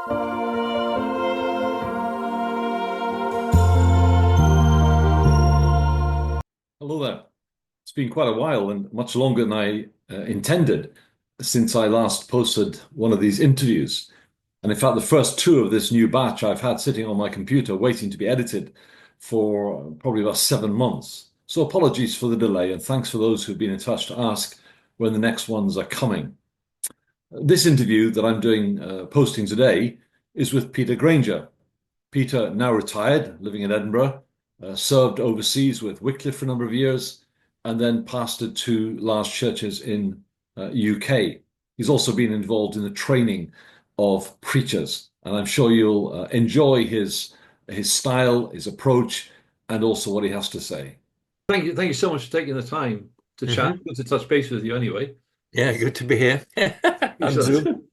Hello there. It's been quite a while and much longer than I intended since I last posted one of these interviews. And in fact, the first two of this new batch I've had sitting on my computer waiting to be edited for probably about 7 months. So apologies for the delay and thanks for those who've been in touch to ask when the next ones are coming. This interview that I'm doing, posting today, is with Peter Grainger. Peter, now retired, living in Edinburgh, served overseas with Wycliffe for a number of years, and then pastored two large churches in UK. He's also been involved in the training of preachers, and I'm sure you'll enjoy his style, his approach, and also what he has to say. Thank you so much for taking the time to chat. Mhm. Good to touch base with you anyway. Yeah, good to be here on Zoom.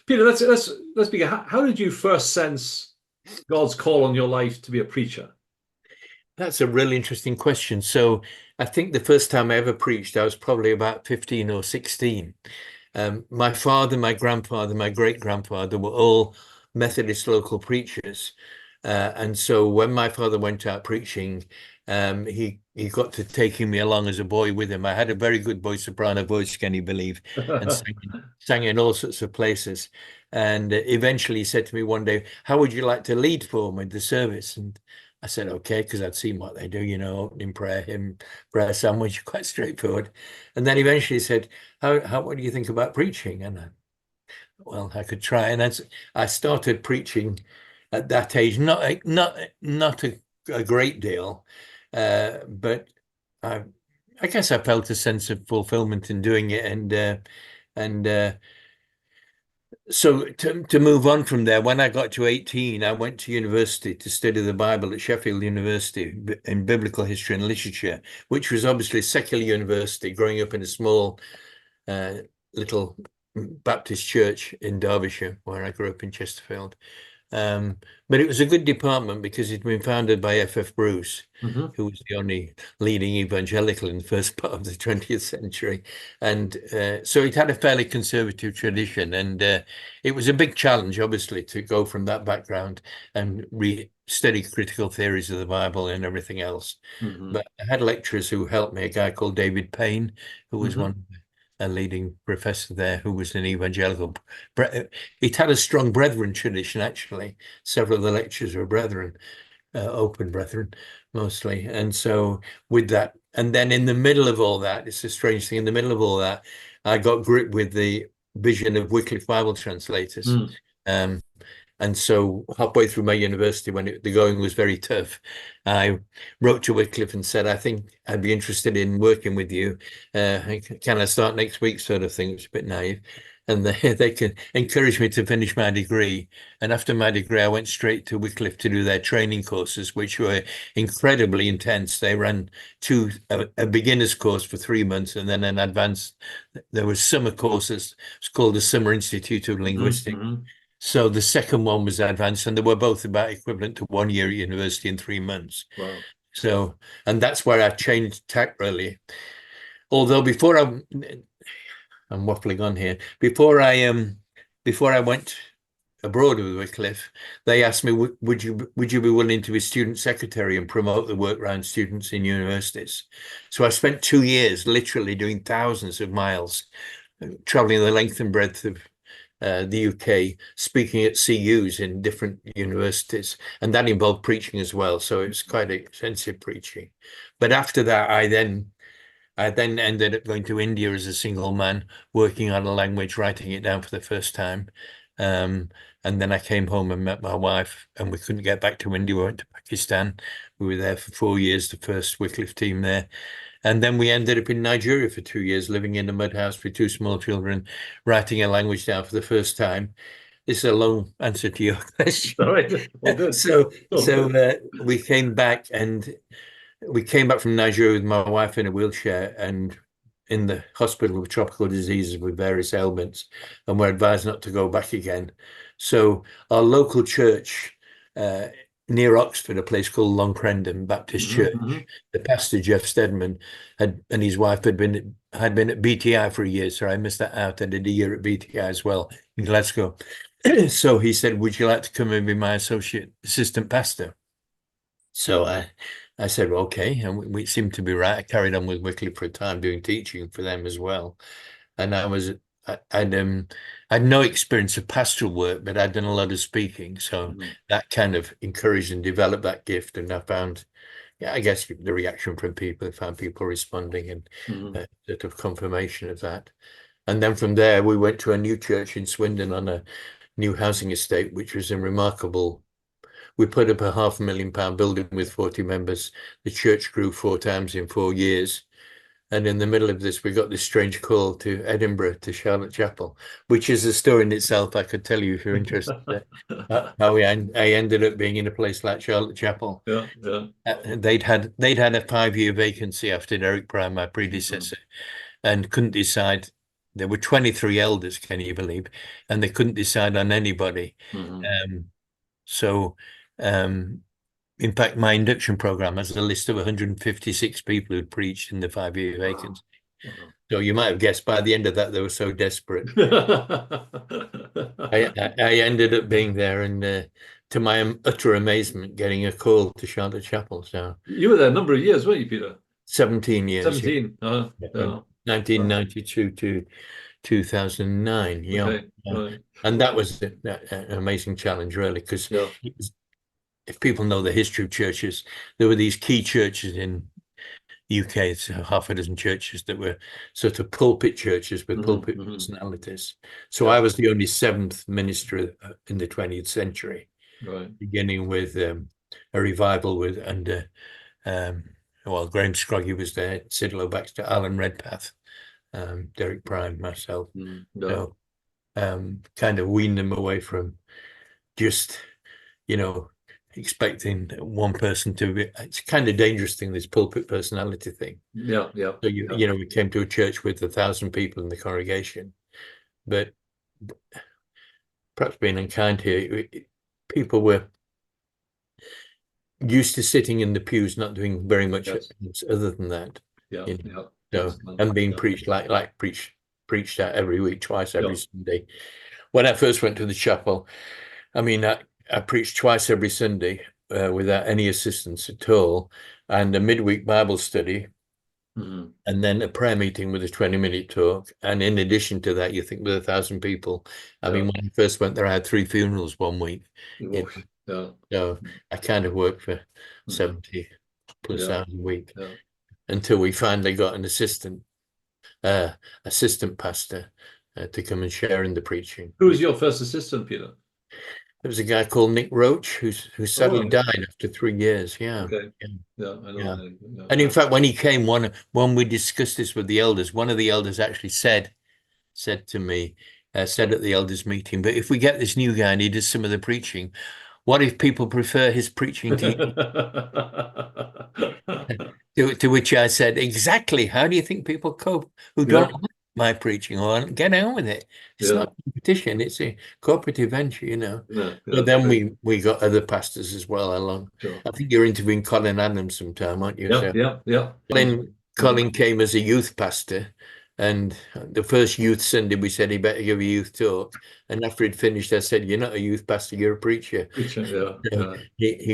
Peter, let's begin. How did you first sense God's call on your life to be a preacher? That's a really interesting question. So I think the first time I ever preached, I was probably about 15 or 16. My father, my grandfather, my great-grandfather were all Methodist local preachers. And so when my father went out preaching, he got to taking me along as a boy with him. I had a very good boy soprano voice, can you believe? And sang in all sorts of places. And eventually he said to me one day, "How would you like to lead for me the service?" And I said, "Okay," because I'd seen what they do, opening prayer, hymn, prayer sandwich, quite straightforward. And then eventually he said, what do you think about preaching? And I could try. And I started preaching at that age, not a great deal, but I guess I felt a sense of fulfillment in doing it, and so to move on from there, when I got to 18, I went to university to study the Bible at Sheffield University in biblical history and literature, which was obviously a secular university, growing up in a small little Baptist church in Derbyshire, where I grew up in Chesterfield. But it was a good department because it'd been founded by F.F. Bruce, who was the only leading evangelical in the first part of the 20th century. And so it had a fairly conservative tradition. And it was a big challenge, obviously, to go from that background and study critical theories of the Bible and everything else. But I had lecturers who helped me, a guy called David Payne, who was a leading professor there, who was an evangelical. It had a strong brethren tradition, actually. Several of the lectures were brethren, open brethren, mostly. And so with that, and then in the middle of all that, it's a strange thing, in the middle of all that, I got gripped with the vision of Wycliffe Bible translators. And so halfway through my university, when the going was very tough, I wrote to Wycliffe and said, "I think I'd be interested in working with you. Can I start next week?" sort of thing. It was a bit naive. And they could encourage me to finish my degree. And after my degree, I went straight to Wycliffe to do their training courses, which were incredibly intense. They ran a beginner's course for 3 months and then an advanced. There were summer courses. It's called the Summer Institute of Linguistics. So the second one was advanced, and they were both about equivalent to 1 year at university in 3 months. Wow. So, and that's where I changed tack, really. Although I'm waffling on here. Before I went abroad with Wycliffe, they asked me, would you be willing to be student secretary and promote the work around students in universities? So I spent 2 years literally doing thousands of miles, traveling the length and breadth of the UK, speaking at CUs in different universities, and that involved preaching as well. So it was quite extensive preaching. But after that, I then ended up going to India as a single man, working on a language, writing it down for the first time. And then I came home and met my wife, and we couldn't get back to India. We went to Pakistan. We were there for 4 years, the first Wycliffe team there. And then we ended up in Nigeria for 2 years, living in a mud house with 2 small children, writing a language down for the first time. This is a long answer to your question. All right. Well, good. We came back from Nigeria with my wife in a wheelchair and in the hospital with tropical diseases with various ailments, and we're advised not to go back again. So our local church near Oxford, a place called Long Crendon Baptist Church. Hmm. The pastor, Jeff Stedman, and his wife had been at BTI for a year, so I missed that out. I did a year at BTI as well in Glasgow. So he said, "Would you like to come and be my assistant pastor?" So I said, well, okay, and we seemed to be right. I carried on with Wycliffe for a time, doing teaching for them as well. And I'd no experience of pastoral work, but I'd done a lot of speaking, so Hmm. that kind of encouraged and developed that gift. And I found, yeah, I guess the reaction from people, I found people responding, and Hmm. sort of confirmation of that. And then from there, we went to a new church in Swindon on a new housing estate, which was a remarkable. We put up a £500,000 building with 40 members. The church grew 4 times in 4 years. And in the middle of this, we got this strange call to Edinburgh, to Charlotte Chapel, which is a story in itself. I could tell you if you're interested. How I ended up being in a place like Charlotte Chapel. Yeah, yeah. They'd had a 5-year vacancy after Derek Prime, my Hmm. predecessor, and couldn't decide. There were 23 elders, can you believe? And they couldn't decide on anybody. Hmm. Um, so, um, in fact, my induction program has a list of 156 people who'd preached in the 5-year Wow. vacancy. Wow. So you might have guessed by the end of that, they were so desperate. I ended up being there, and to my utter amazement, getting a call to Charlotte Chapel. So You were there a number of years, weren't you, Peter? 17 years, yeah. 17. From Yeah. 1992 to 2009. Yeah. Okay. Right. And that was an amazing challenge, really, because Yeah. if people know the history of churches, there were these key churches in UK, it's half a dozen churches that were sort of pulpit churches with Hmm. pulpit Hmm. personalities. So Yeah. I was the only seventh minister in the 20th century, Right. beginning with a revival with um, well, Graham Scroggy was there, Sidlow Baxter, Alan Redpath, Derek Prime, myself. Mm. Yeah. So kind of weaned them away from just, you know, expecting one person to be. It's kind of dangerous thing, this pulpit personality thing. Yeah. Yeah. So Yeah. we came to a church with 1,000 people in the congregation, but perhaps being unkind here, people were used to sitting in the pews, not doing very much Yes. other than that. Yeah. You know. Yeah. So, Yes. and being Yeah. preached preached out every week, twice every Yeah. Sunday. When I first went to the chapel, I mean, I preached twice every Sunday without any assistance at all, and a midweek Bible study, Hmm. and then a prayer meeting with a 20-minute talk. And in addition to that, you think with 1,000 people, I Yeah. mean, when I first went there, I had 3 funerals one week. Oof. Yeah. So I kind of worked for Hmm. 70 plus Yeah. hours a week Yeah. until we finally got an assistant pastor to come and share in the preaching. Who was your first assistant, Peter? There was a guy called Nick Roach who All sadly right. died after 3 years. Yeah, Okay. yeah, Yeah. I know yeah. the name. Yeah. And in fact, when he came, when we discussed this with the elders, one of the elders actually said to me, said at the elders meeting, but if we get this new guy and he does some of the preaching, what if people prefer his preaching to to which I said, exactly. How do you think people cope who Yeah. don't like my preaching? Or get on with it. It's Yeah. not competition. It's a cooperative venture. Yeah. But Yeah. then we got other pastors as well along. Sure. I think you're interviewing Colin Adams sometime, aren't you? Yeah. So Yeah. Yeah. Colin, Mhm. Colin came as a youth pastor, and the first youth Sunday we said he better give a youth talk. And after he'd finished, I said, "You're not a youth pastor, you're a preacher." Yeah. So Yeah. he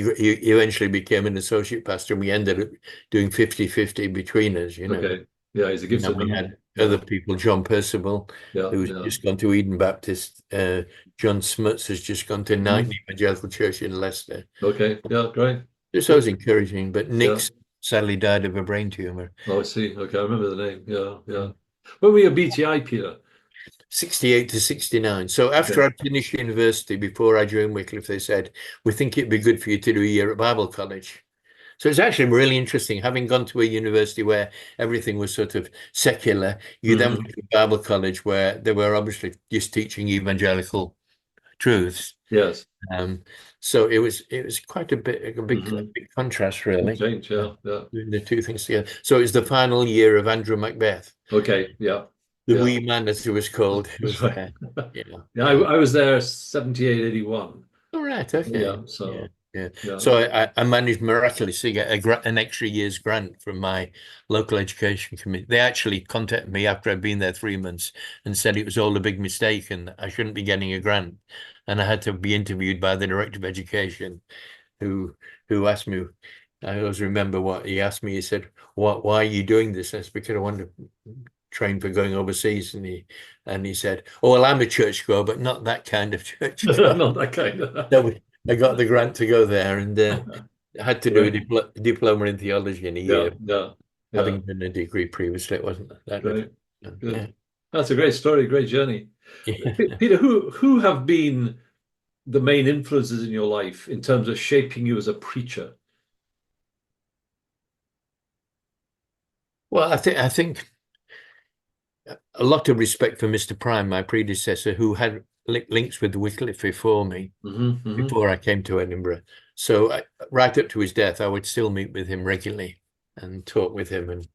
eventually became an associate pastor, and we ended up doing 50-50 between us. Okay. Yeah. He's a And then gifted we man. had Yeah. other people, John Percival, Yeah. who's Yeah. just gone to Eden Baptist. John Smuts has just gone to Knighton Mhm. Evangelical Church in Leicester. Okay. Yeah. Great. Just Good. always encouraging. But Yeah. Nick's sadly died of a brain tumor. Oh, I see. Okay. I remember the name. Yeah. Yeah. When were you at BTI, Peter? 68 to 69. So after Okay. I finished university, before I joined Wycliffe, they said, we think it'd be good for you to do a year at Bible college. So it's actually really interesting. Having gone to a university where everything was sort of secular, you then went Hmm. to Bible college where they were obviously just teaching evangelical truths. Yes. Um, so it was quite a Hmm. big contrast, Big really, change. Yeah. Yeah. doing the two things together. So it was the final year of Andrew Macbeth, Okay. Yeah. the Yeah. wee man, as he was called, who That's was right. there. Yeah, Yeah. I, yeah. I was there 78, 81. All right. Okay. Yeah. Yeah. So Yeah. Yeah. So I managed miraculously to get an extra year's grant from my local education committee. They actually contacted me after I'd been there 3 months and said it was all a big mistake and I shouldn't be getting a grant. And I had to be interviewed by the director of education who asked me, I always remember what he asked me. He said, why are you doing this? That's because I want to train for going overseas. And he said, oh, well, I'm a churchgoer, but not that kind of churchgoer. Not that kind of. So I got the grant to go there and I had to do a Right. diploma in theology in a Yeah, year. yeah, yeah. Having done a degree previously, it wasn't that Great, difficult. Yeah. good. That's a great story, great journey. Yeah. Peter, who have been the main influences in your life in terms of shaping you as a preacher? Well, I think a lot of respect for Mr. Prime, my predecessor, who had links with Wycliffe before me, Hmm. before I came to Edinburgh. So right up to his death, I would still meet with him regularly and talk with him, and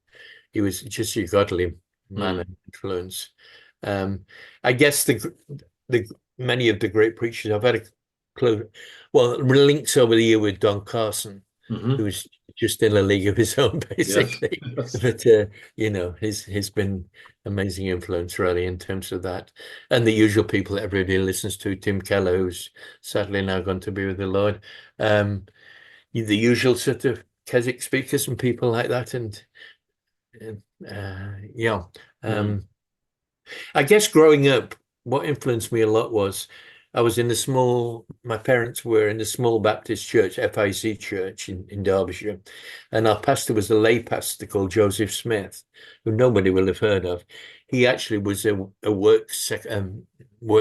he was just a godly man Mm. and influence. Um, I guess the many of the great preachers I've had a close, well, links over the year with Don Carson, Hmm. who's just in a league of his own, Yes, basically. yes. But he's been amazing influence really in terms of that, and the usual people that everybody listens to, Tim Keller, who's sadly now gone to be with the Lord. The usual sort of Keswick speakers and people like that, and yeah. Mm. I guess growing up, what influenced me a lot was I was in a my parents were in a small Baptist church, FIC church in Derbyshire. And our pastor was a lay pastor called Joseph Smith, who nobody will have heard of. He actually was a work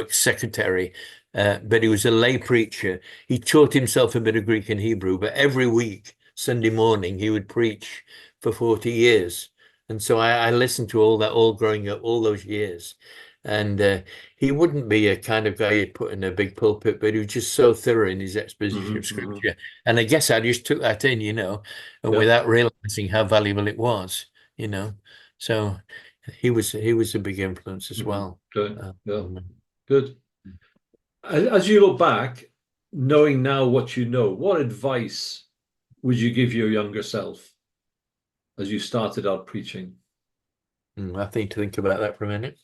secretary, but he was a lay preacher. He taught himself a bit of Greek and Hebrew, but every week, Sunday morning, he would preach for 40 years. And so I listened to all that, all growing up, all those years. And he wouldn't be a kind of guy you'd put in a big pulpit, but he was just so thorough in his exposition Hmm. of Hmm. scripture. And I guess I just took that in, and Yeah. without realizing how valuable it was, you know. So he was a big influence as Hmm. well. Good. Uh, Yeah. um, Good. As you look back, knowing now what you know, what advice would you give your younger self as you started out preaching? I need to think about that for a minute.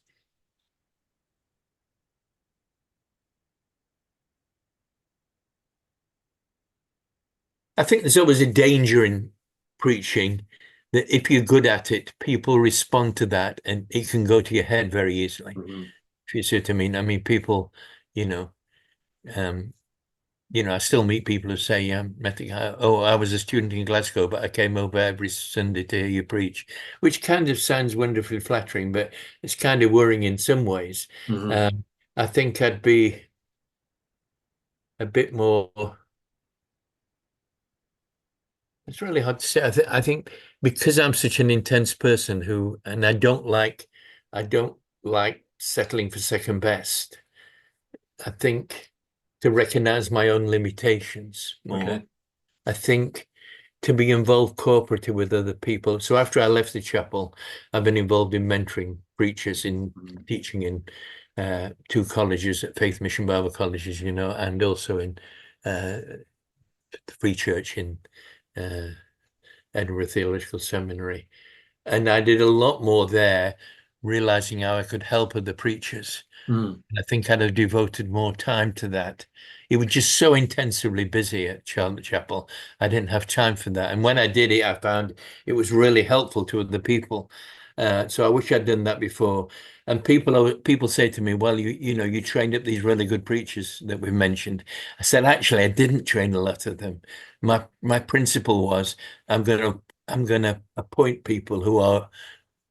I think there's always a danger in preaching that if you're good at it, people respond to that and it can go to your head very easily. Hmm. If you see what I mean. I mean, people, you know, um, I still meet people who say, I think, oh, I was a student in Glasgow, but I came over every Sunday to hear you preach, which kind of sounds wonderfully flattering, but it's kind of worrying in some ways. Hmm. Um, I think I'd be a bit more. It's really hard to say. I think because I'm such an intense person and I don't like settling for second best. I think to recognize my own limitations more. Okay. I think to be involved corporately with other people. So after I left the chapel, I've been involved in mentoring preachers in Mhm. teaching in two colleges at Faith Mission Bible colleges, and also in uh, the Free Church in uh, Edinburgh Theological Seminary. And I did a lot more there, realizing how I could help other preachers. Mm. I think I'd have devoted more time to that. It was just so intensively busy at Charlotte Chapel. I didn't have time for that. And when I did it, I found it was really helpful to other people. So I wish I'd done that before. And people say to me, "Well, you trained up these really good preachers that we mentioned." I said, "Actually, I didn't train a lot of them. My principle was I'm gonna appoint people who are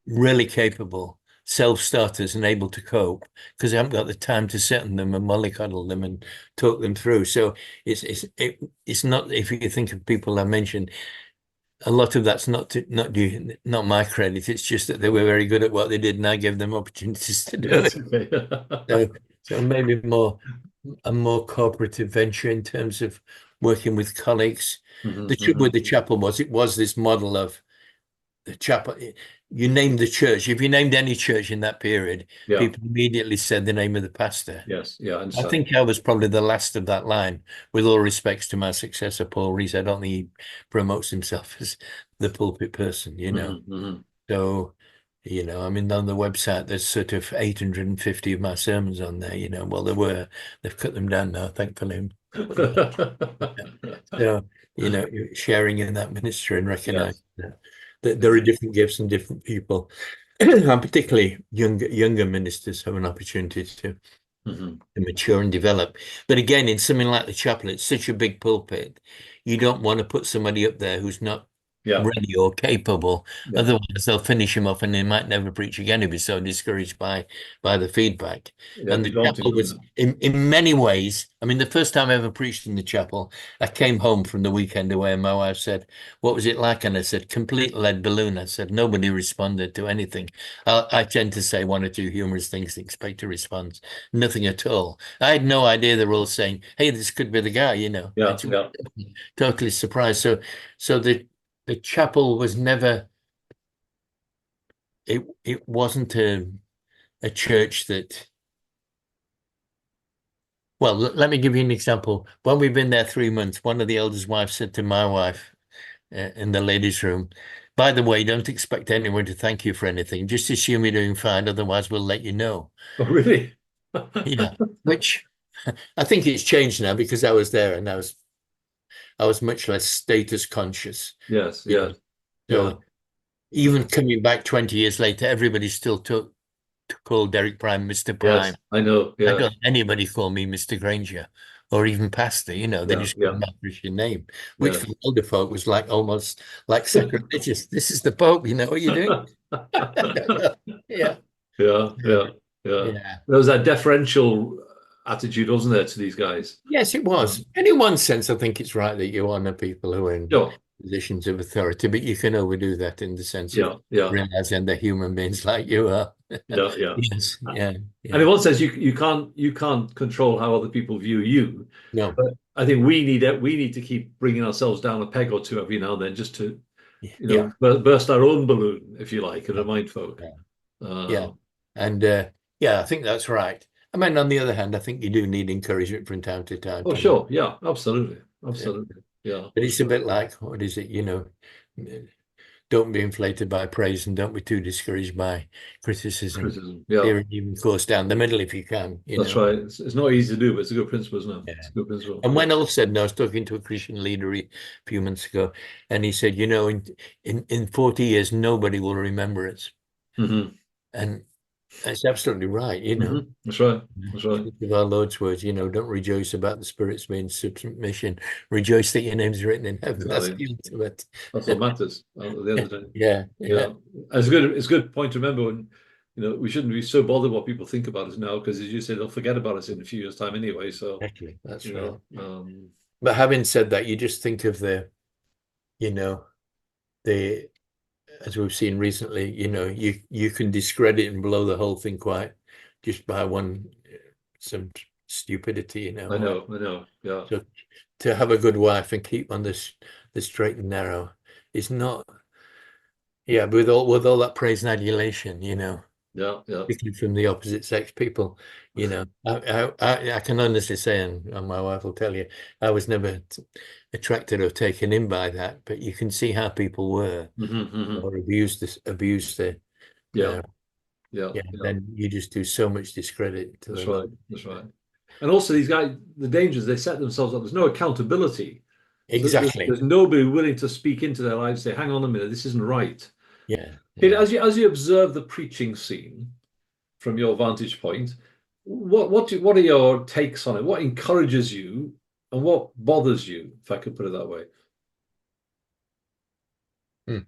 really capable, self-starters and able to cope because I haven't got the time to sit on them and mollycoddle them and talk them through. So it's not, if you think of people I mentioned, a lot of that's not my credit. It's just that they were very good at what they did and I gave them opportunities to do Yes. it. Okay. So, so maybe a more cooperative venture in terms of working with colleagues. Hmm. The trouble Hmm. with the chapel was it was this model of the chapel. you named the church. If you named any church in that period, Yeah. people immediately said the name of the pastor. Yes. Yeah. I I understand. think I was probably the last of that line, with all respects to my successor, Paul Rees. I don't think he promotes himself as the pulpit person, you know. Hmm. So, you know, I mean, on the website, there's sort of 850 of my sermons on there, you know. Well, they've cut them down now, thankfully. So, you know, sharing in that ministry and Yes. recognizing that there are different gifts and different people, and particularly younger ministers have an opportunity to Hmm. mature and develop. But again, in something like the chapel, it's such a big pulpit. You don't want to put somebody up there who's not Yeah. ready or capable. Yeah. Otherwise, they'll finish him off and they might never preach again if he's so discouraged by the feedback. Yeah. And Be the daunting, chapel doesn't was, it? in many ways, I mean, the first time I ever preached in the chapel, I came home from the weekend away and my wife said, "What was it like?" And I said, "Complete lead balloon." I said, "Nobody responded to anything." I tend to say one or two humorous things to expect a response. Nothing at all. I had no idea they were all saying, "Hey, this could be the guy," you know. Yeah. It's Yeah. totally surprised. So the chapel was never, it wasn't a church that, well, let me give you an example. When we've been there 3 months, one of the elders' wives said to my wife in the ladies' room, "By the way, don't expect anyone to thank you for anything. Just assume you're doing fine, otherwise we'll let you know." Oh, really? Yeah, which I think it's changed now because I was there and I was much less status conscious, Yes. you know. Yes. Yeah. So even coming back 20 years later, everybody still took to call Derek Prime Mr. Yes. Prime. I know. I Yeah. don't anybody call me Mr. Grainger or even Pastor, you know, they Yeah. just call Yeah. me my Christian name, which for Yes. the older folk was like almost like sacrilegious. This is the Pope, you know what you're doing? I don't know. Yeah. Yeah. Yeah. Yeah. Yeah. Yeah. There was that deferential attitude, wasn't there, to these guys? Yes, it was. And in one sense, I think it's right that you honor people who are in Sure. positions of authority, but you can overdo that in the sense of Yeah. Yeah. realizing they're human beings like you are. Yeah. Yeah. Yes, yeah, And in yeah. one sense, you can't control how other people view you, No, but I think we need to keep bringing ourselves down a peg or two every now and then, just to yeah, burst our own balloon, if you like, and yeah, remind folk. yeah. Yeah. Uh, And yeah, I think that's right. I mean, on the other hand, I think you do need encouragement from time to time oh, to know. sure, yeah, absolutely, uh, absolutely, yeah, But it's a bit like, what is it, you know, don't be inflated by praise and don't be too discouraged by criticism. criticism, yeah, Steer an even course down the middle if you can, you that's know. right. It's not easy to do, but it's a good principle, isn't it? Yeah. It's a good principle. And Yeah. when all said, and I was talking to a Christian leader a few months ago, and he said, you know, in 40 years, nobody will remember it. Hmm. And that's absolutely right, you know. That's right. That's right. Think of our Lord's words, you know, don't rejoice about the Spirit's being submission. Rejoice that your name's written in heaven. That's Exactly. the ultimate. That's what matters at the end of the day. Yeah, yeah, Yeah, it's a good point to remember when we shouldn't be so bothered what people think about us now, because as you say, they'll forget about us in a few years' time anyway. So exactly. That's you right. know, But having said that, you just think of you know, the as we've seen recently, you know, you can discredit and blow the whole thing quite just by some stupidity, you know. I know, I know, yeah, So to have a good wife and keep on the straight and narrow is not, yeah, with all that praise and adulation, you know, yeah, yeah. particularly from the opposite sex people, you know, I can honestly say, and my wife will tell you, I was never attracted or taken in by that, but you can see how people were Hmm. or abused the Yeah, uh, yeah, yeah, yeah. then you just do so much discredit to the That's right, Lord. that's right. And also, these guys, the dangers they set themselves up. There's no accountability. So Exactly. there's nobody willing to speak into their lives and say, "Hang on a minute, this isn't right." Yeah, Peter, yeah. as you observe the preaching scene from your vantage point, what are your takes on it? What encourages you, and what bothers you, if I could put it that way? Hmm.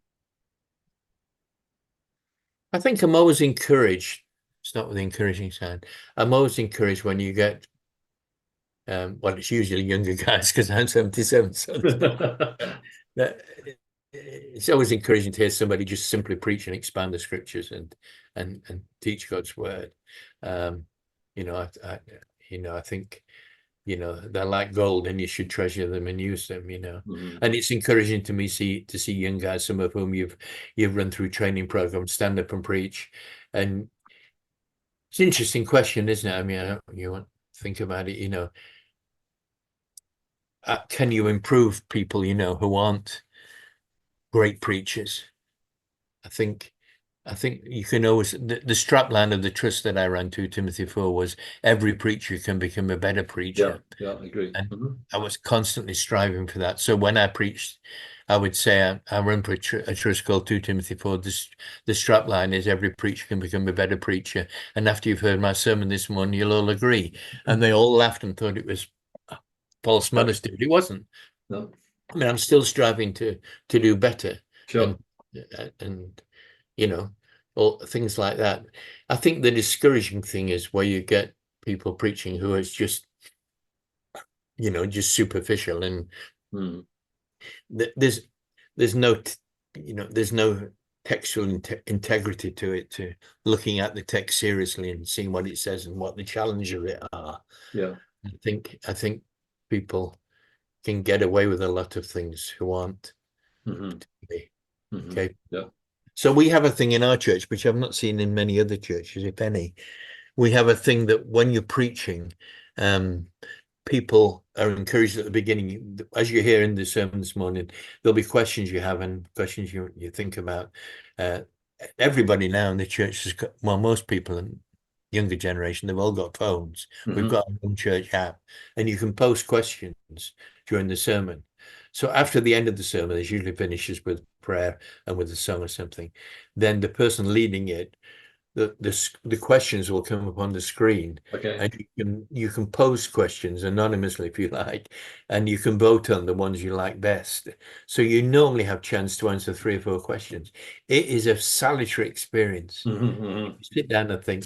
I think I'm always encouraged. Start with the encouraging side. I'm always encouraged when you get, well, it's usually younger guys because I'm 77, so that- it's always encouraging to hear somebody just simply preach and expand the scriptures and teach God's word. Um, you know, I think they're like gold and you should treasure them and use them, Mhm. and it's encouraging to me to see young guys, some of whom you've run through training programs, stand up and preach. And it's an interesting question, isn't it? I mean, you want to think about it, can you improve people, who aren't great preachers? I think you can always, the strapline of the trust that I ran to Timothy 4 was every preacher can become a better preacher. Yeah, I agree. And Mm-hmm. I was constantly striving for that. So when I preached, I would say I run for a trust called 2 Timothy 4. The strapline is every preacher can become a better preacher. And after you've heard my sermon this morning, you'll all agree. And they all laughed and thought it was false modesty. But it wasn't. No, I mean, I'm still striving to do better. sure. And all things like that. I think the discouraging thing is where you get people preaching who is just just superficial, and Mm. there's no there's no textual integrity to it, to looking at the text seriously and seeing what it says and what the challenge of it are. Yeah. I think people can get away with a lot of things who aren't Mm-hmm. okay. Yeah. So we have a thing in our church, which I've not seen in many other churches, if any. We have a thing that when you're preaching, people are encouraged at the beginning, as you hear in the sermon this morning, there'll be questions you have and questions you think about. Everybody now in the church has got, well, most people in younger generation, they've all got phones. Mm-hmm. We've got our own church app, and you can post questions during the sermon. So after the end of the sermon, it usually finishes with prayer and with a song or something. Then the person leading it, the questions will come up on the screen. Okay. And you can pose questions anonymously if you like, and you can vote on the ones you like best. So you normally have chance to answer 3 or 4 questions. It is a salutary experience. Mm-hmm. Mm-hmm. You sit down and think,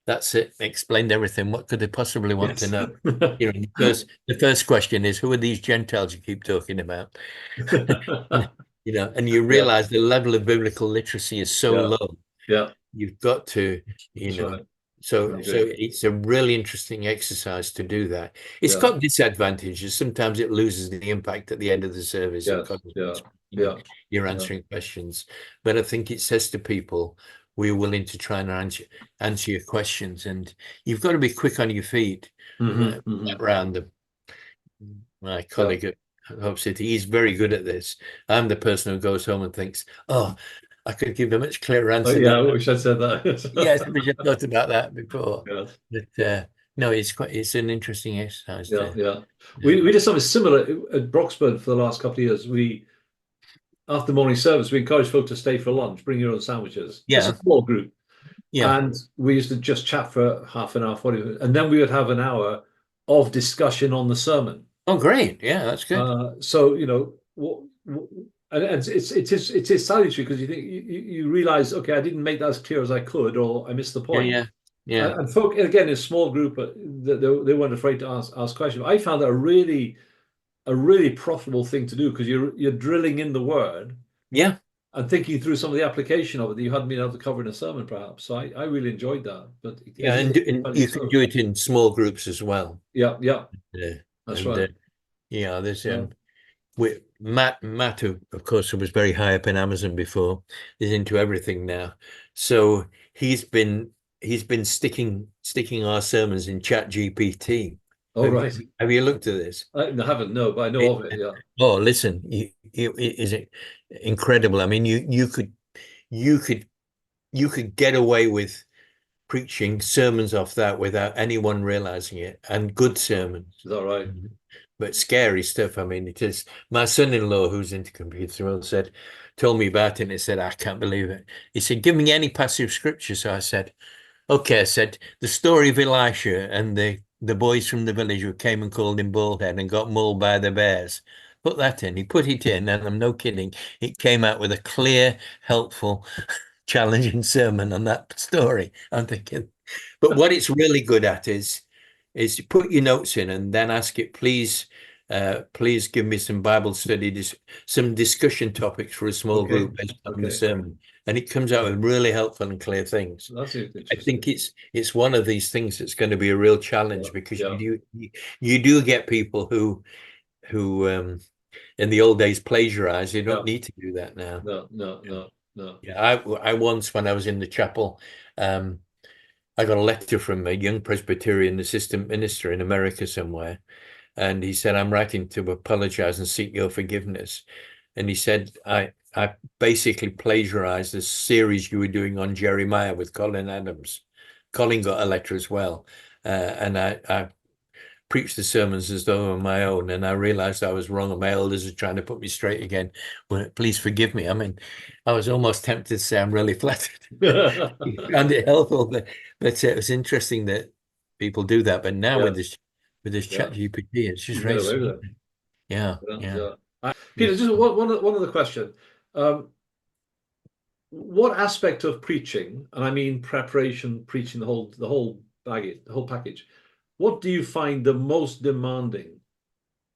that's it, explained everything. What could they possibly want to know? The first question is, who are these Gentiles you keep talking about? And you realize the level of biblical literacy is so low. Yeah. You've got to, Right. so it's a really interesting exercise to do that. It's got disadvantages. Sometimes it loses the impact at the end of the service. Yes. You're answering questions. But I think it says to people, we're willing to try and answer your questions, and you've got to be quick on your feet. Around my colleague at Hope City, he's very good at this. I'm the person who goes home and thinks, oh, I could give a much clearer answer. I wish I'd said that. Yes, we just thought about that before. Yes. But no, it's an interesting exercise. We did something similar at Broxburn for the last couple of years. After morning service, we encouraged folk to stay for lunch, bring your own sandwiches. Yeah. It's a small group. Yeah. And we used to just chat for half an hour, 40 minutes, and then we would have an hour of discussion on the sermon. Oh, great. Yeah, that's good. So, and it is salutary because you realize, okay, I didn't make that as clear as I could, or I missed the point. Yeah. And folk, again, in a small group, they weren't afraid to ask questions. I found that a really profitable thing to do, because you're drilling in the word. Yeah. And thinking through some of the application of it that you hadn't been able to cover in a sermon, perhaps. So I really enjoyed that. But and you can do it in small groups as well. Yeah. That's right. There's Matt, who, of course, who was very high up in Amazon before, is into everything now. So he's been sticking our sermons in ChatGPT. Oh, right. Have you looked at this? I haven't, no, but I know of it. Yeah. Oh, listen, is it incredible? I mean, you could get away with preaching sermons off that without anyone realizing it, and good sermons. Is that right? But scary stuff. I mean, it is. My son-in-law, who's into computers, told me about it, and he said, I can't believe it. He said, give me any passage of scripture. So I said, okay. I said, the story of Elisha and the boys from the village who came and called him baldhead and got mauled by the bears. Put that in. He put it in, and I'm no kidding. It came out with a clear, helpful, challenging sermon on that story. I'm thinking, but what it's really good at is put your notes in and then ask it, please give me some Bible study, some discussion topics for a small group based on the sermon. and it comes out with really helpful and clear things. That's I interesting. think it's one of these things that's going to be a real challenge, because Yeah. you do get people who in the old days plagiarize. You Yeah. don't need to do that now. No. Yeah, I once, when I was in the chapel, um, I got a letter from a young Presbyterian assistant minister in America somewhere, and he said, "I'm writing to apologize and seek your forgiveness." And he said, I basically plagiarized the series you were doing on Jeremiah with Colin Adams. Colin got a letter as well. And I preached the sermons as though they were my own. And I realized I was wrong, and my elders are trying to put me straight again. Well, please forgive me. I mean, I was almost tempted to say I'm really flattered. You found it helpful, but it was interesting that people do that. But now Yeah. with this Yeah. chat GPT, it's You just can get very away with smooth. it. Yeah, Yeah. yeah. Yeah. Peter, just one other question. What aspect of preaching, and I mean preparation, preaching, the whole baggage, the whole package, what do you find the most demanding,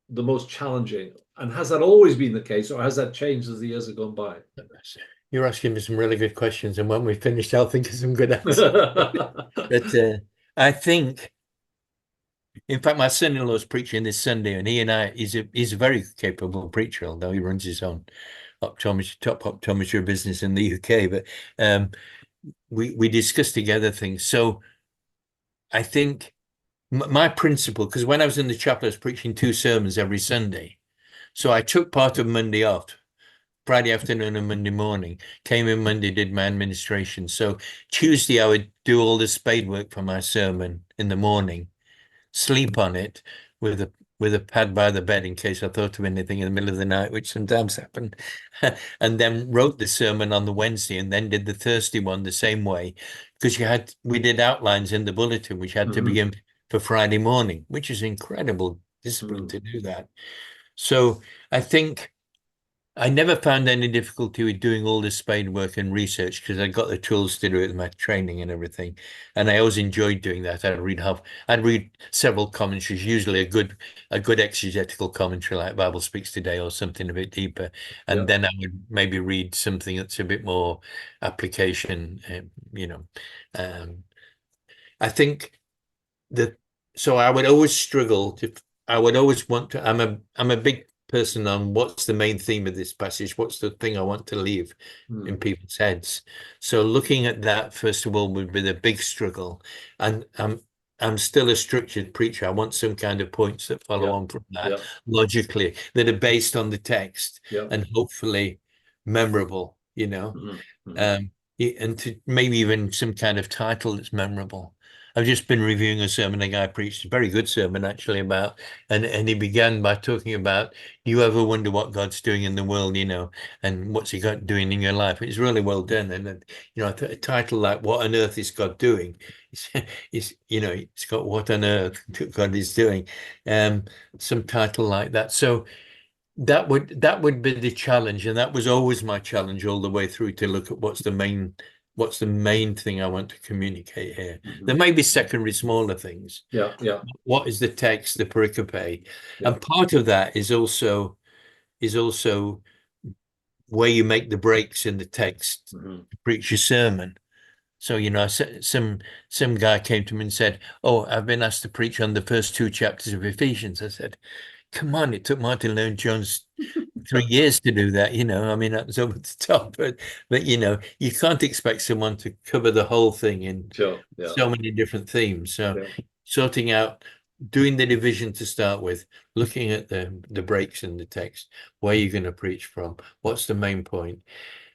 the most challenging? And has that always been the case, or has that changed as the years have gone by? You're asking me some really good questions, and when we finish, I'll think of some good answers. But I think, in fact, my son-in-law is preaching this Sunday, and he's a very capable preacher, although he runs his own top optometry business in the UK. But we discuss together things. So I think my principle, because when I was in the chapel, I was preaching 2 sermons every Sunday. So I took part of Monday off, Friday afternoon and Monday morning. Came in Monday, did my administration. So Tuesday, I would do all the spade work for my sermon in the morning, sleep on it with a pad by the bed in case I thought of anything in the middle of the night, which sometimes happened, and then wrote the sermon on the Wednesday, and then did the Thursday one the same way, because we did outlines in the bulletin, which had to Mhm. begin for Friday morning, which is incredible discipline to do that. So I think I never found any difficulty with doing all this spade work and research, because I got the tools to do it with my training and everything. And I always enjoyed doing that. I'd read several commentaries, usually a good exegetical commentary like Bible Speaks Today or something a bit deeper. Yeah. And then I would maybe read something that's a bit more application, you know. Um, I think that so I would always struggle to I would always want to I'm a big person on what's the main theme of this passage, what's the thing I want to leave in Mm. people's heads. So looking at that, first of all, would be the big struggle. And I'm still a structured preacher. I want some kind of points that follow Yeah. on from that Yeah. logically, that are based on the text Yeah. and hopefully memorable, you know. Mhm. Mhm. Um, and to maybe even some kind of title that's memorable. I've just been reviewing a sermon a guy preached, a very good sermon actually, about, and he began by talking about, do you ever wonder what God's doing in the world, you know, and what's he got doing in your life? It's really well done. And you know, a title like "What on Earth is God Doing?" You know, it's got "What on Earth God is Doing," some title like that. So that would be the challenge, and that was always my challenge all the way through, to look at what's the main thing I want to communicate here. There Mhm. may be secondary smaller things. Yeah. Yeah. What is the text, the pericope? Yeah. And part of that is also where you make the breaks in the text Mhm. to preach your sermon. So, you know, some guy came to me and said, "Oh, I've been asked to preach on the first 2 chapters of Ephesians." I said, "Come on, it took Martin Lloyd-Jones 3 years to do that, you know. I mean, that was over the top, but you know, you can't expect someone to cover the whole thing in Sure. Yeah. so many different themes. So Yeah. sorting out, doing the division to start with, looking at the breaks in the text, where you're going to preach from, what's the main point,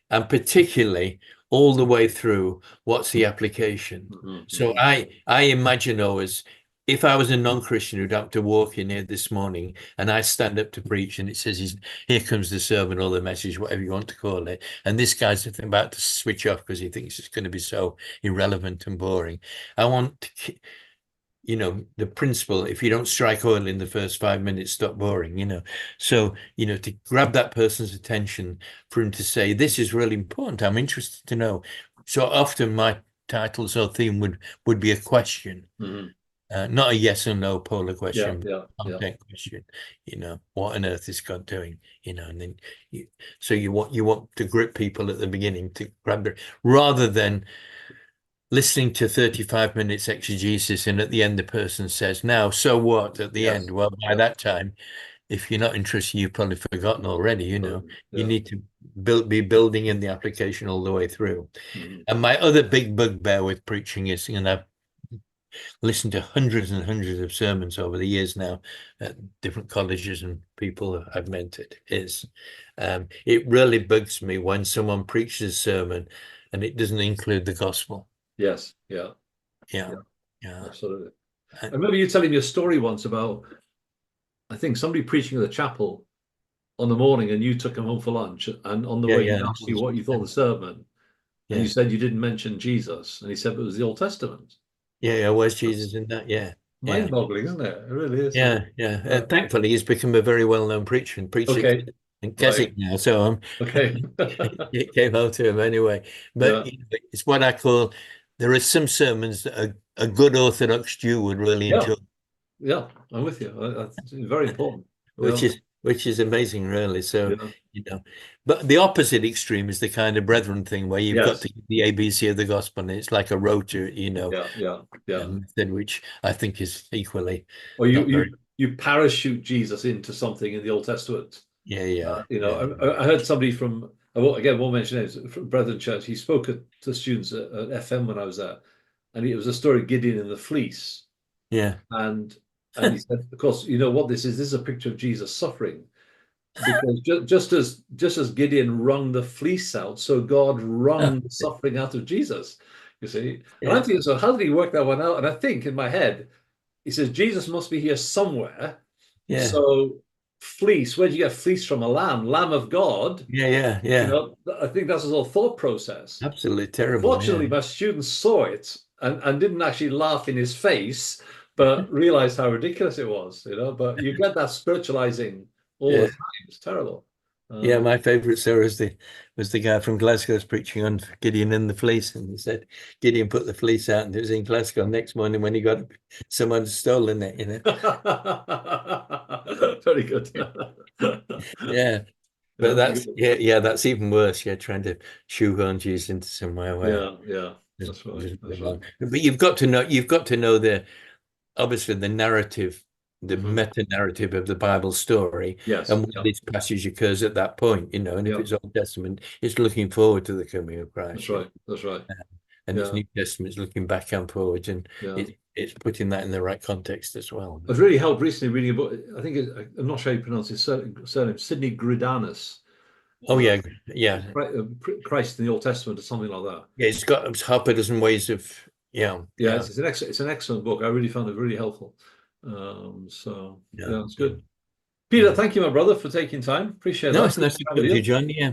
and particularly all the way through, what's the application. Mhm. So Mhm. I imagine always, if I was a non-Christian who'd have to walk in here this morning and I stand up to preach and it says, here comes the sermon or the message, whatever you want to call it, and this guy's about to switch off because he thinks it's going to be so irrelevant and boring. I want to, you know, the principle, if you don't strike oil in the first 5 minutes, stop boring, you know. So, you know, to grab that person's attention, for him to say, this is really important, I'm interested to know. So often my titles or theme would be a question. Mhm. Not a yes or no polar Yeah, question, but yeah, a yeah, content question. What on earth is God doing? And then you want to grip people at the beginning to grab it, rather than listening to 35 minutes exegesis, and at the end the person says, "Now, so what?" At the end, yes, well, by yeah, that time, if you're not interested, you've probably forgotten already. You yeah. need to be building in the application all the way through. Mhm. And my other big bugbear with preaching is, I've listened to hundreds and hundreds of sermons over the years now at different colleges and people I've mentored, is it really bugs me when someone preaches a sermon and it doesn't include the gospel. Yes, yeah, Yeah, yeah, yeah. absolutely. Uh, I remember you telling me a story once about, I think, somebody preaching at the chapel on the morning, and you took him home for lunch, and on the yeah, way he yeah, asked you what you thought of the sermon, and you yeah, said you didn't mention Jesus, and he said it was the Old Testament. yeah, yeah. Where's Jesus That's in that? Yeah, yeah. mind-boggling, isn't it? It really is. Yeah, yeah. Uh, Thankfully, he's become a very well-known preacher and preaching okay, in right, Keswick now. So okay. it came out to him anyway. Yeah, But it's what I call, there are some sermons that a good Orthodox Jew would really yeah, enjoy, yeah. I'm with you. It's very important. which Yeah, is amazing, really. So, yeah, you know, but the opposite extreme is the kind of brethren thing where you've got yes, to get the ABC of the gospel, and it's like a road to, yeah, yeah, yeah. method, which I think is equally Or not very. you parachute Jesus into something in the Old Testament. Yeah, yeah, You yeah, know, I heard somebody from, again, won't mention names, from Brethren Church. He spoke to students at FM when I was there, and it was a story of Gideon and the fleece. yeah. And he said, of course, you know what this is? This is a picture of Jesus suffering, because just as Gideon wrung the fleece out, so God wrung the suffering out of Jesus. You see, and I'm Yeah, thinking, so how did he work that one out? And I think in my head, he says Jesus must be here somewhere. yeah, So fleece, where do you get fleece from? A lamb, lamb of God. yeah, yeah, You yeah. know, I think that's his whole thought process. Absolutely terrible. Yeah, Fortunately, my students saw it and didn't actually laugh in his face, but realized how ridiculous it was, you know. But you get that spiritualizing all the yeah, time. It's terrible. yeah. Um, My favorite story was the guy from Glasgow was preaching on Gideon and the fleece, and he said Gideon put the fleece out, and it was in Glasgow. Next morning, when he got it, someone had stolen it. very good. Yeah, but Yeah, that's that's even worse. Yeah, trying to shoehorn Jesus into somewhere where yeah, yeah. there's, That's right. there's That's nothing right. wrong. But you've got to know the obviously the narrative, the Mhm. meta narrative of the Bible story, Yes. and when Yeah. this passage occurs at that point, and if Yeah. it's Old Testament, it's looking forward to the coming of That's Christ, right. That's right. and it's Yeah. New Testament, it's looking back and forwards, and Yeah. it's putting that in the right context as well. I've really helped recently reading a book. I think I'm not sure how you pronounce his surname, Sidney Greidanus, Oh uh, yeah, yeah, Christ in the Old Testament or something like that. yeah. It's got half a dozen ways of Yeah, it's an excellent book. I really found it really helpful. So yeah, yeah, it's yeah, good. Peter, yeah. thank you, my brother, for taking time. Appreciate No, that. it's nice to Time with talk to you, you. John. Yeah,